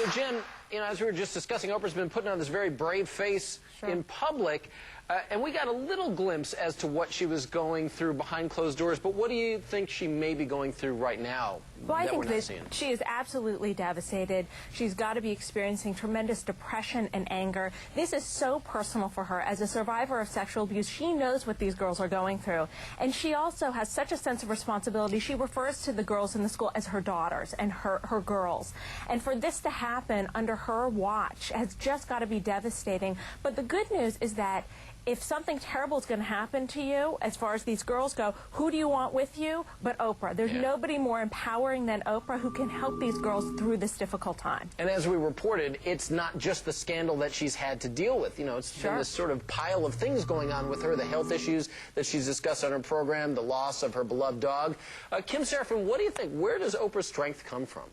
So, Jen, you know, as we were just discussing, Oprah's been putting on this very brave face in public, and we got a little glimpse as to what she was going through behind closed doors. But what do you think she may be going through right now? Well, I think that she is absolutely devastated. She's got to be experiencing tremendous depression and anger. This is so personal for her. As a survivor of sexual abuse, she knows what these girls are going through. And she also has such a sense of responsibility. She refers to the girls in the school as her daughters and her girls. And for this to happen under her watch has just got to be devastating. But the good news is that if something terrible is going to happen to you, as far as these girls go, who do you want with you but Oprah? There's nobody more empowering than Oprah who can help these girls through this difficult time. And as we reported, it's not just the scandal that she's had to deal with. You know, it's been this sort of pile of things going on with her, the health issues that she's discussed on her program, the loss of her beloved dog. Kim Seraphin, what do you think? Where does Oprah's strength come from?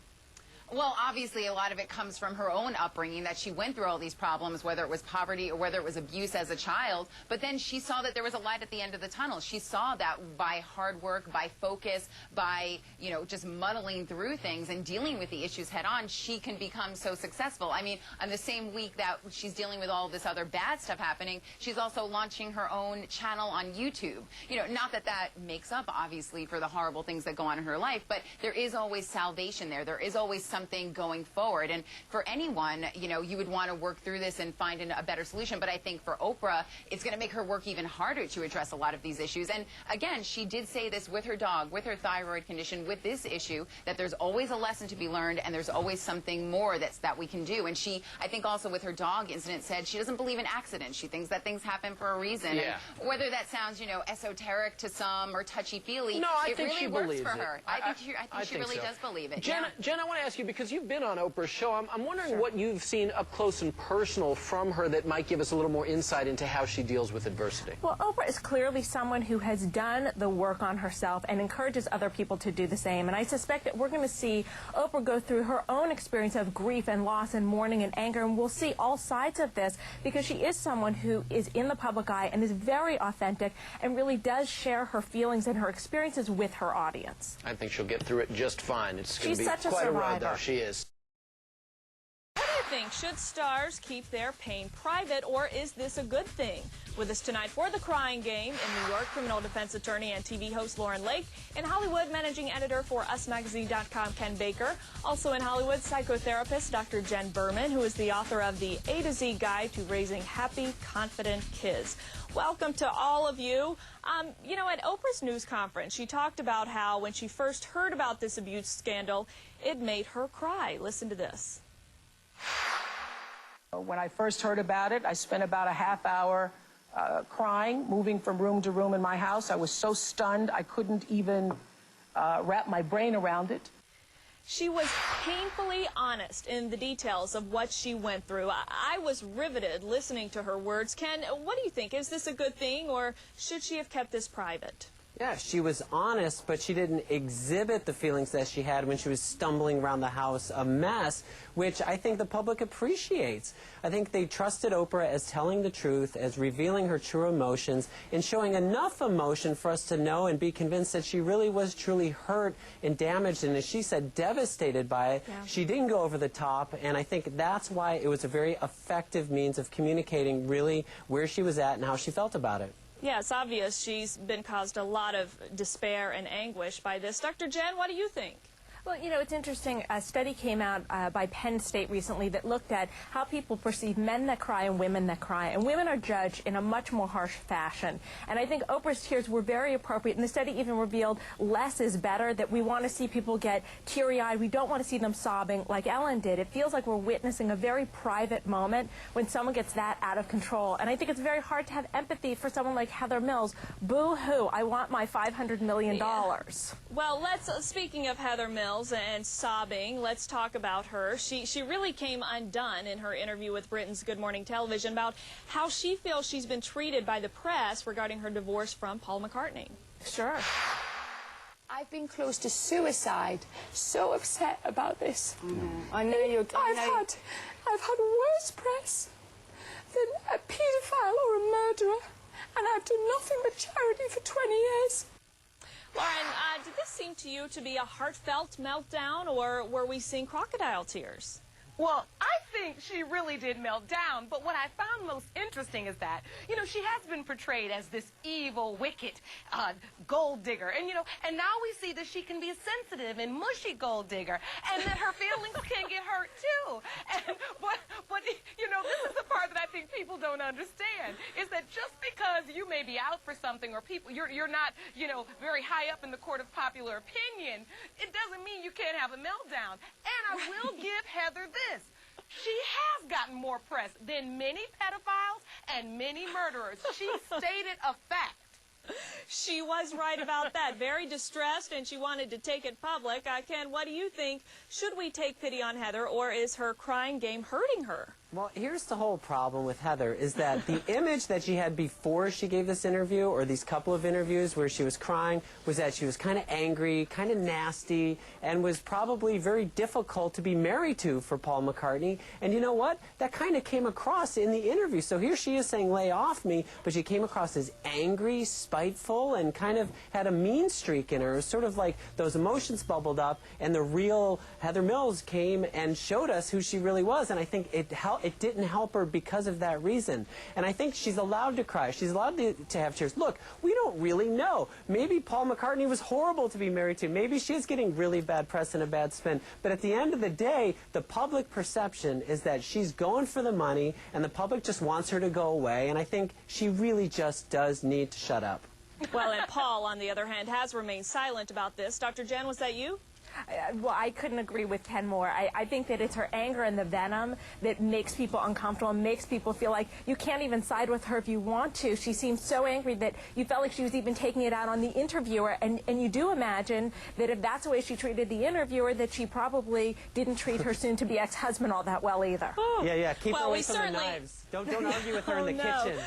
Well, obviously, a lot of it comes from her own upbringing, that she went through all these problems, whether it was poverty or whether it was abuse as a child. But then she saw that there was a light at the end of the tunnel. She saw that by hard work, by focus, by, you know, just muddling through things and dealing with the issues head on, she can become so successful. I mean, on the same week that she's dealing with all this other bad stuff happening, she's also launching her own channel on YouTube. You know, not that that makes up, obviously, for the horrible things that go on in her life, but there is always salvation there. There is always something going forward. And for anyone, you know, you would want to work through this and find a better solution. But I think for Oprah, it's going to make her work even harder to address a lot of these issues. And again, she did say this with her dog, with her thyroid condition, with this issue, that there's always a lesson to be learned and there's always something more that we can do. And she, I think also with her dog incident, said she doesn't believe in accidents. She thinks that things happen for a reason. Yeah. And whether that sounds, you know, esoteric to some or touchy-feely, no, I it think really she works believes for her. it. I think she really so. does believe it. Jen, I want to ask you, because you've been on Oprah's show, I'm wondering what you've seen up close and personal from her that might give us a little more insight into how she deals with adversity. Well, Oprah is clearly someone who has done the work on herself and encourages other people to do the same. And I suspect that we're going to see Oprah go through her own experience of grief and loss and mourning and anger, and we'll see all sides of this because she is someone who is in the public eye and is very authentic and really does share her feelings and her experiences with her audience. I think she'll get through it just fine. It's going to be such a quite a survivor. ride, though. She is. What do you think? Should stars keep their pain private, or is this a good thing? With us tonight for The Crying Game in New York, criminal defense attorney and TV host Lauren Lake. In Hollywood, managing editor for UsMagazine.com, Ken Baker. Also in Hollywood, psychotherapist Dr. Jen Berman, who is the author of the A to Z Guide to Raising Happy, Confident Kids. Welcome to all of you. You know, at Oprah's news conference, she talked about how when she first heard about this abuse scandal, it made her cry. Listen to this. When I first heard about it, I spent about a half hour crying, moving from room to room in my house. I was so stunned I couldn't even wrap my brain around it. She was painfully honest in the details of what she went through. I was riveted listening to her words. Ken, what do you think? Is this a good thing, or should she have kept this private? Yeah, she was honest, but she didn't exhibit the feelings that she had when she was stumbling around the house a mess, which I think the public appreciates. I think they trusted Oprah as telling the truth, as revealing her true emotions, and showing enough emotion for us to know and be convinced that she really was truly hurt and damaged, and as she said, devastated by it. Yeah. She didn't go over the top, and I think that's why it was a very effective means of communicating really where she was at and how she felt about it. Yeah, it's obvious she's been caused a lot of despair and anguish by this. Dr. Jen, what do you think? Well, you know, it's interesting. A study came out by Penn State recently that looked at how people perceive men that cry and women that cry. And women are judged in a much more harsh fashion. And I think Oprah's tears were very appropriate. And the study even revealed less is better, that we want to see people get teary-eyed. We don't want to see them sobbing like Ellen did. It feels like we're witnessing a very private moment when someone gets that out of control. And I think it's very hard to have empathy for someone like Heather Mills. Boo-hoo, I want my $500 million. Yeah. Well, speaking of Heather Mills and sobbing, let's talk about her. She really came undone in her interview with Britain's Good Morning Television about how she feels she's been treated by the press regarding her divorce from Paul McCartney. Sure. I've been close to suicide. So upset about this. I know you're. I've had worse press than a paedophile or a murderer, and I've done nothing but charity for 20 years. Lauren, did this seem to you to be a heartfelt meltdown, or were we seeing crocodile tears? Well, I think she really did melt down, but what I found most interesting is that, you know, she has been portrayed as this evil, wicked gold digger. And, you know, and now we see that she can be a sensitive and mushy gold digger, and that her feelings can get hurt, too. And, but, you know, this is the part that I think people don't understand, is that just because you may be out for something or you're not, you know, very high up in the court of popular opinion, it doesn't mean you can't have a meltdown. And I will give Heather this. She has gotten more press than many pedophiles and many murderers. She stated a fact. She was right about that. Very distressed, and she wanted to take it public. Ken, what do you think? Should we take pity on Heather, or is her crying game hurting her? Well, here's the whole problem with Heather, is that the image that she had before she gave this interview, or these couple of interviews where she was crying, was that she was kind of angry, kind of nasty, and was probably very difficult to be married to for Paul McCartney. And you know what? That kind of came across in the interview. So here she is saying, lay off me, but she came across as angry, spiteful, and kind of had a mean streak in her. It was sort of like those emotions bubbled up, and the real Heather Mills came and showed us who she really was. And I think it didn't help her because of that reason. And I think she's allowed to cry. She's allowed to have tears. Look, we don't really know. Maybe Paul McCartney was horrible to be married to. Maybe she is getting really bad press and a bad spin. But at the end of the day, the public perception is that she's going for the money, and the public just wants her to go away. And I think she really just does need to shut up. Well, and Paul, on the other hand, has remained silent about this. Dr. Jen, was that you? Well, I couldn't agree with Ken more. I think that it's her anger and the venom that makes people uncomfortable and makes people feel like you can't even side with her if you want to. She seemed so angry that you felt like she was even taking it out on the interviewer. And you do imagine that if that's the way she treated the interviewer, that she probably didn't treat her soon-to-be ex-husband all that well either. Yeah, keep Well, away from the knives. Don't argue with her in the kitchen.